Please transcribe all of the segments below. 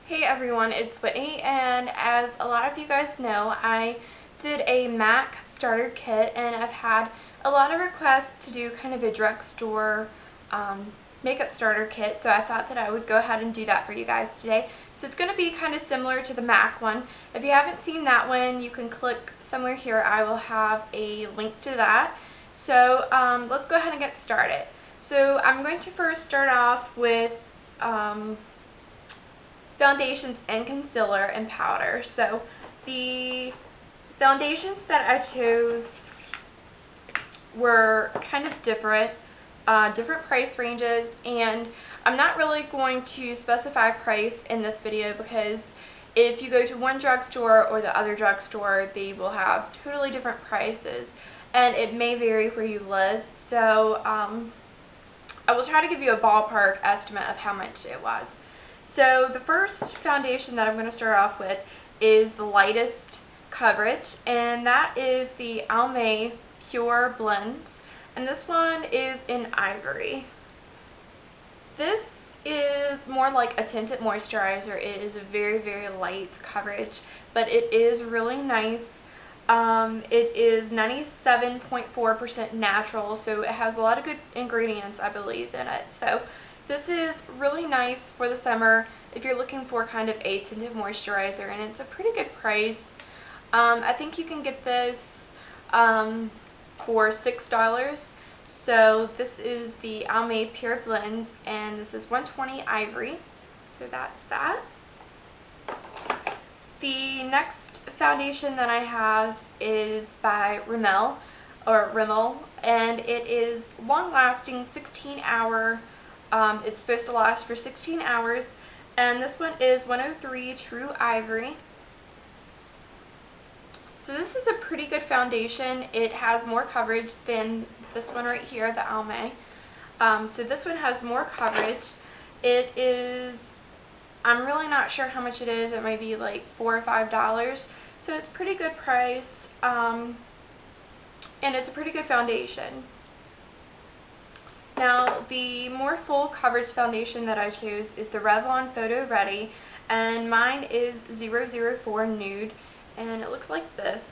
Hey everyone, it's Whitney, and as a lot of you guys know, I did a MAC starter kit, and I've had a lot of requests to do kind of a drugstore makeup starter kit, so I thought that I would go ahead and do that for you guys today. So it's going to be kind of similar to the MAC one. If you haven't seen that one, you can click somewhere here. I will have a link to that. So let's go ahead and get started. So I'm going to first start off with foundations and concealer and powder. So the foundations that I chose were kind of different price ranges, and I'm not really going to specify price in this video because if you go to one drugstore or the other drugstore, they will have totally different prices, and it may vary where you live. So I will try to give you a ballpark estimate of how much it was. So the first foundation that I'm going to start off with is the lightest coverage, and that is the Almay Pure Blends, and this one is in Ivory. This is more like a tinted moisturizer. It is a very, very light coverage, but it is really nice. It is 97.4% natural, so it has a lot of good ingredients, I believe, in it. So this is really nice for the summer if you're looking for kind of a tinted moisturizer, and it's a pretty good price. I think you can get this for $6. So this is the Almay Pure Blends, and this is 120 Ivory. So that's that. The next foundation that I have is by Rimmel, and it is long-lasting, 16-hour. It's supposed to last for 16 hours, and this one is 103 True Ivory. So this is a pretty good foundation. It has more coverage than this one right here, the Almay. So this one has more coverage. It is, I'm really not sure how much it is. It might be like $4 or $5. So it's pretty good price, and it's a pretty good foundation. Now, the more full coverage foundation that I chose is the Revlon Photo Ready, and mine is 004 Nude, and it looks like this.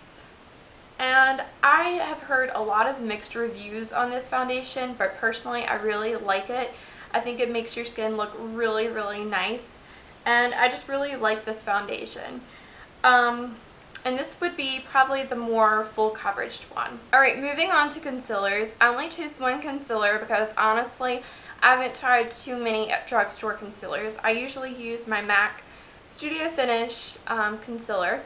And I have heard a lot of mixed reviews on this foundation, but personally I really like it. I think it makes your skin look really, really nice, and I just really like this foundation. And this would be probably the more full coverage one. Alright, moving on to concealers. I only chose one concealer because honestly, I haven't tried too many drugstore concealers. I usually use my MAC Studio Finish concealer.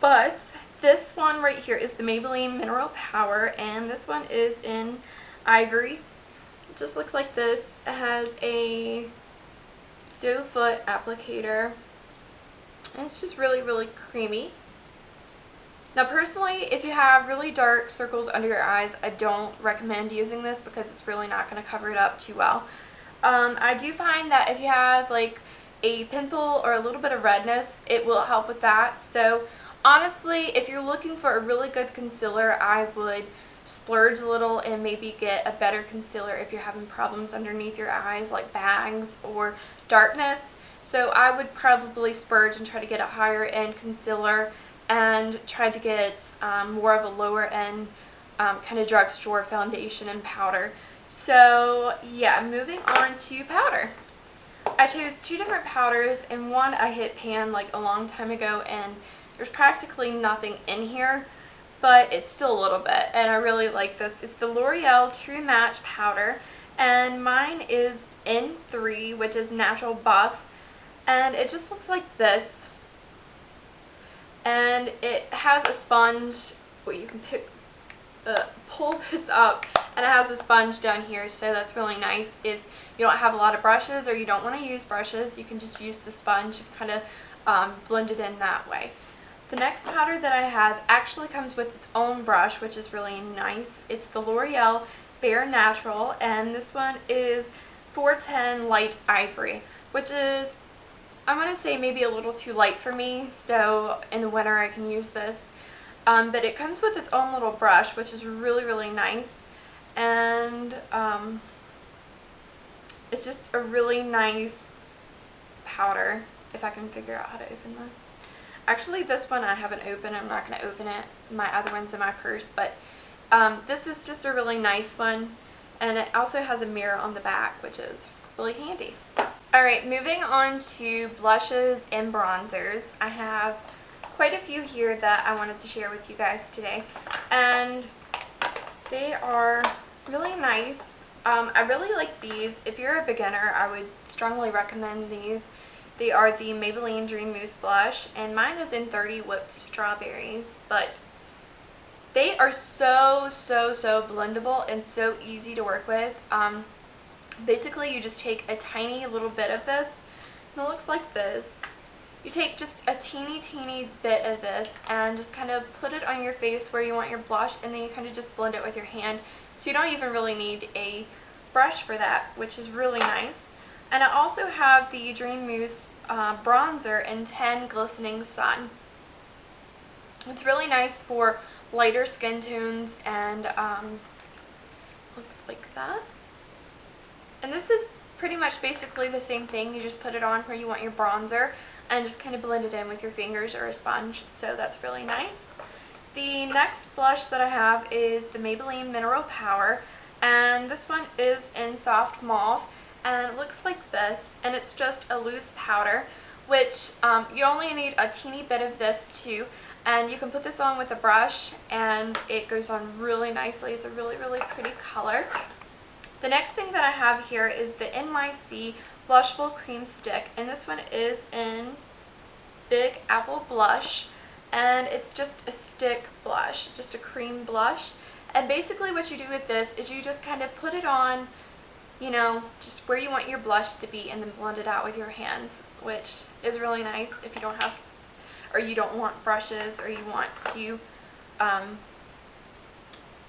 But this one right here is the Maybelline Mineral Power, and this one is in Ivory. It just looks like this. It has a doe foot applicator, and it's just really, really creamy. Now personally, if you have really dark circles under your eyes, I don't recommend using this because it's really not going to cover it up too well. I do find that if you have like a pimple or a little bit of redness, it will help with that. So honestly, if you're looking for a really good concealer, I would splurge a little and maybe get a better concealer if you're having problems underneath your eyes like bags or darkness. So I would probably splurge and try to get a higher end concealer and try to get more of a lower end kind of drugstore foundation and powder. So yeah, moving on to powder. I chose two different powders, and one I hit pan like a long time ago, and there's practically nothing in here, but it's still a little bit, and I really like this. It's the L'Oreal True Match Powder, and mine is N3, which is Natural Buff, and it just looks like this. And it has a sponge where you can pull this up, and it has a sponge down here, so that's really nice. If you don't have a lot of brushes or you don't want to use brushes, you can just use the sponge and kind of blend it in that way. The next powder that I have actually comes with its own brush, which is really nice. It's the L'Oreal Bare Natural, and this one is 410 Light Ivory, which is, I'm going to say, maybe a little too light for me, so in the winter I can use this. But it comes with its own little brush, which is really, really nice, and it's just a really nice powder. if I can figure out how to open this. Actually, this one I haven't opened. I'm not going to open it. My other one's in my purse, but this is just a really nice one, and it also has a mirror on the back, which is really handy. Alright, moving on to blushes and bronzers. I have quite a few here that I wanted to share with you guys today, and they are really nice. I really like these. If you're a beginner, I would strongly recommend these. They are the Maybelline Dream Mousse Blush, and mine is in 30 Whipped Strawberries, but they are so blendable and so easy to work with. Basically, you just take a tiny little bit of this, and it looks like this. You take just a teeny bit of this and just kind of put it on your face where you want your blush, and then you kind of just blend it with your hand. So you don't even really need a brush for that, which is really nice. And I also have the Dream Mousse Bronzer in 10 Glistening Sun. It's really nice for lighter skin tones, and looks like that. And this is pretty much basically the same thing. You just put it on where you want your bronzer and just kind of blend it in with your fingers or a sponge. So that's really nice. The next blush that I have is the Maybelline Mineral Power, and this one is in Soft Mauve, and it looks like this, and it's just a loose powder, which you only need a teeny bit of this too, and you can put this on with a brush and it goes on really nicely. It's a really pretty color. The next thing that I have here is the NYC Blushable Cream Stick, and this one is in Big Apple Blush, and it's just a stick blush, just a cream blush. And basically what you do with this is you just kind of put it on, you know, just where you want your blush to be, and then blend it out with your hands, which is really nice if you don't have, or you don't want brushes, or you want to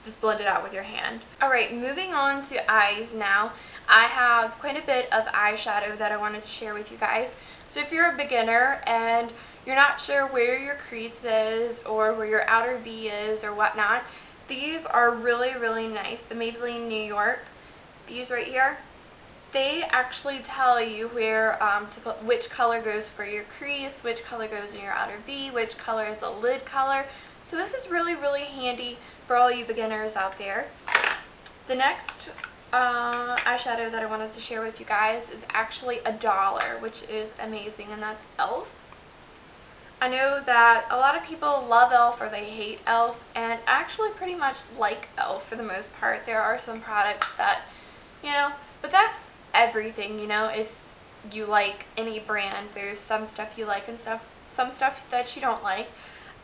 just blend it out with your hand. Alright, moving on to eyes now. I have quite a bit of eyeshadow that I wanted to share with you guys. So if you're a beginner and you're not sure where your crease is or where your outer V is or whatnot, these are really nice. The Maybelline New York, these right here, they actually tell you where to put, which color goes for your crease, which color goes in your outer V, which color is the lid color. So this is really handy for all you beginners out there. The next eyeshadow that I wanted to share with you guys is actually $1, which is amazing, and that's e.l.f. I know that a lot of people love e.l.f. or they hate e.l.f., and I actually pretty much like e.l.f. for the most part. There are some products that, you know, but that's everything, you know. If you like any brand, there's some stuff you like and some stuff that you don't like.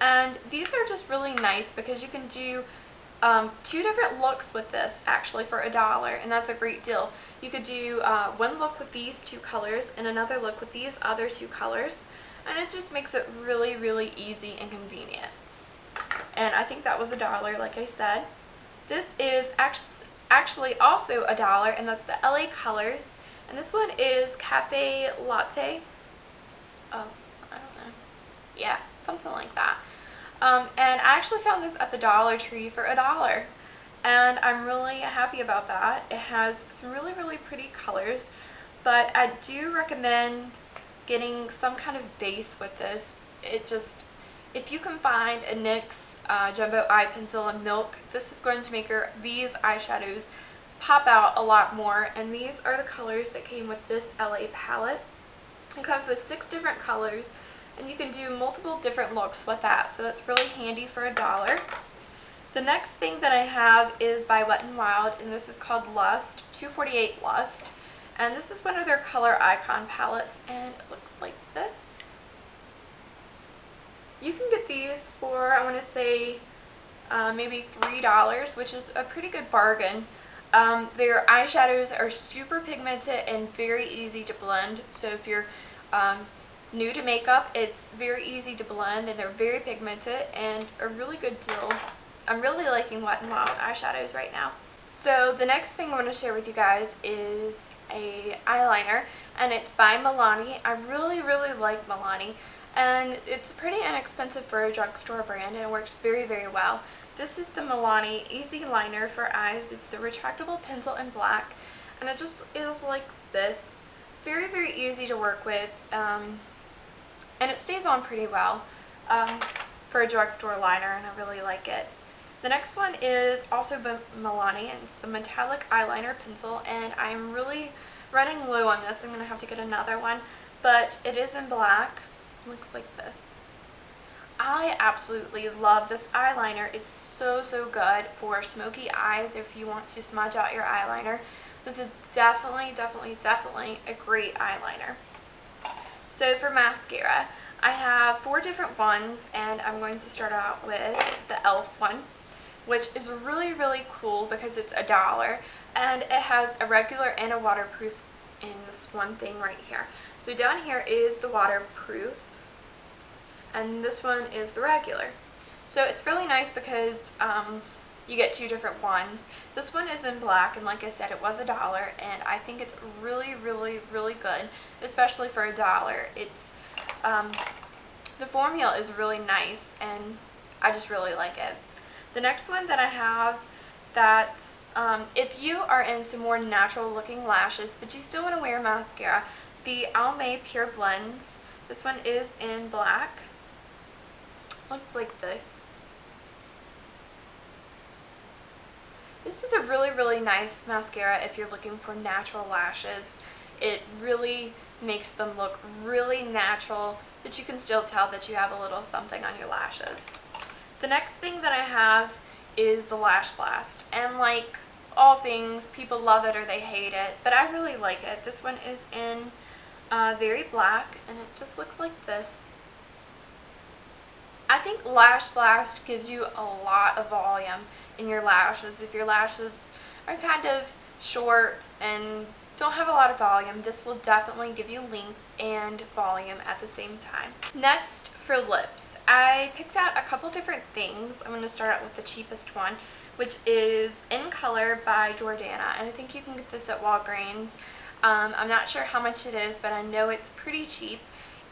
And these are just really nice because you can do 2 different looks with this actually for $1, and that's a great deal. You could do one look with these 2 colors and another look with these other 2 colors, and it just makes it really easy and convenient. And I think that was $1, like I said. This is actually also $1, and that's the LA Colors, and this one is Cafe Latte. Oh, I don't know. Yeah, something like that. And I actually found this at the Dollar Tree for $1, and I'm really happy about that. It has some really pretty colors, but I do recommend getting some kind of base with this. It just, if you can find a NYX Jumbo Eye Pencil in Milk, this is going to make these eyeshadows pop out a lot more, and these are the colors that came with this LA palette. It comes with 6 different colors, and you can do multiple different looks with that, so that's really handy for $1. The next thing that I have is by Wet n Wild, and this is called Lust, 248 Lust, and this is one of their color icon palettes, and it looks like this. You can get these for, I want to say, maybe $3, which is a pretty good bargain. Their eyeshadows are super pigmented and very easy to blend, so if you're new to makeup, it's very easy to blend, and they're very pigmented and a really good deal. I'm really liking Wet n Wild eyeshadows right now. So the next thing I want to share with you guys is a eyeliner, and it's by Milani. I really like Milani, and it's pretty inexpensive for a drugstore brand, and it works very well. This is the Milani Easy Liner for Eyes. It's the retractable pencil in black, and it just is like this. Very easy to work with. and it stays on pretty well for a drugstore liner, and I really like it. The next one is also by Milani, and it's the Metallic Eyeliner Pencil, and I'm really running low on this. I'm going to have to get another one, but it is in black. It looks like this. I absolutely love this eyeliner. It's so good for smoky eyes if you want to smudge out your eyeliner. This is definitely a great eyeliner. So for mascara, I have 4 different ones, and I'm going to start out with the e.l.f. one, which is really cool because it's $1, and it has a regular and a waterproof in this one thing right here. So down here is the waterproof, and this one is the regular. So it's really nice because you get 2 different ones. This one is in black, and like I said, it was $1, and I think it's really good, especially for $1. It's the formula is really nice, and I just really like it. The next one that I have, that if you are into more natural looking lashes but you still want to wear mascara, the Almay Pure Blends. This one is in black. Looks like this. This is a really nice mascara if you're looking for natural lashes. It really makes them look really natural, but you can still tell that you have a little something on your lashes. The next thing that I have is the Lash Blast, and like all things, people love it or they hate it, but I really like it. This one is in very black, and it just looks like this. I think Lash Blast gives you a lot of volume in your lashes. If your lashes are kind of short and don't have a lot of volume, this will definitely give you length and volume at the same time. Next, for lips, I picked out a couple different things. I'm going to start out with the cheapest one, which is In Color by Jordana, and I think you can get this at Walgreens. I'm not sure how much it is, but I know it's pretty cheap.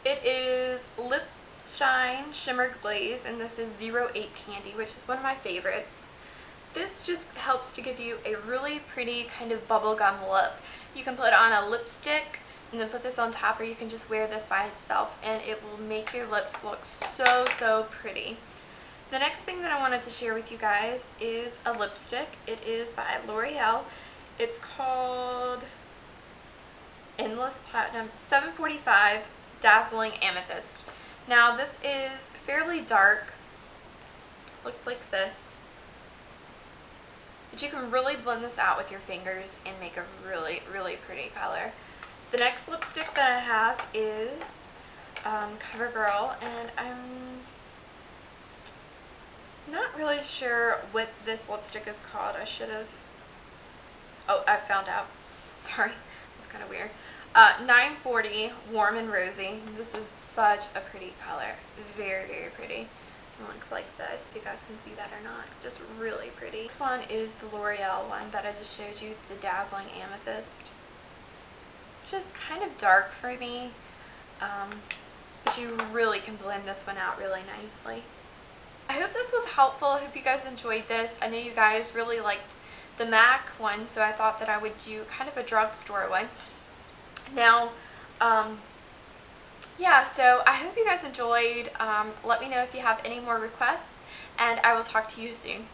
It is Lip Shine Shimmer Glaze, and this is 08 Candy, which is one of my favorites. This just helps to give you a really pretty kind of bubblegum lip. You can put on a lipstick and then put this on top, or you can just wear this by itself, and it will make your lips look so pretty. The next thing that I wanted to share with you guys is a lipstick. It is by L'Oreal. It's called Endless Platinum 745 Dazzling Amethyst. Now this is fairly dark, looks like this, but you can really blend this out with your fingers and make a really pretty color. The next lipstick that I have is CoverGirl, and I'm not really sure what this lipstick is called. I should have, oh, I found out. Sorry, it's kind of weird. 940 Warm and Rosy. This is such a pretty color. Very pretty. It looks like this, if you guys can see that or not. Just really pretty. This one is the L'Oreal one that I just showed you, the Dazzling Amethyst. It's just kind of dark for me, but you really can blend this one out really nicely. I hope this was helpful. I hope you guys enjoyed this. I know you guys really liked the MAC one, so I thought that I would do kind of a drugstore one. Now, yeah, so I hope you guys enjoyed. Let me know if you have any more requests, and I will talk to you soon.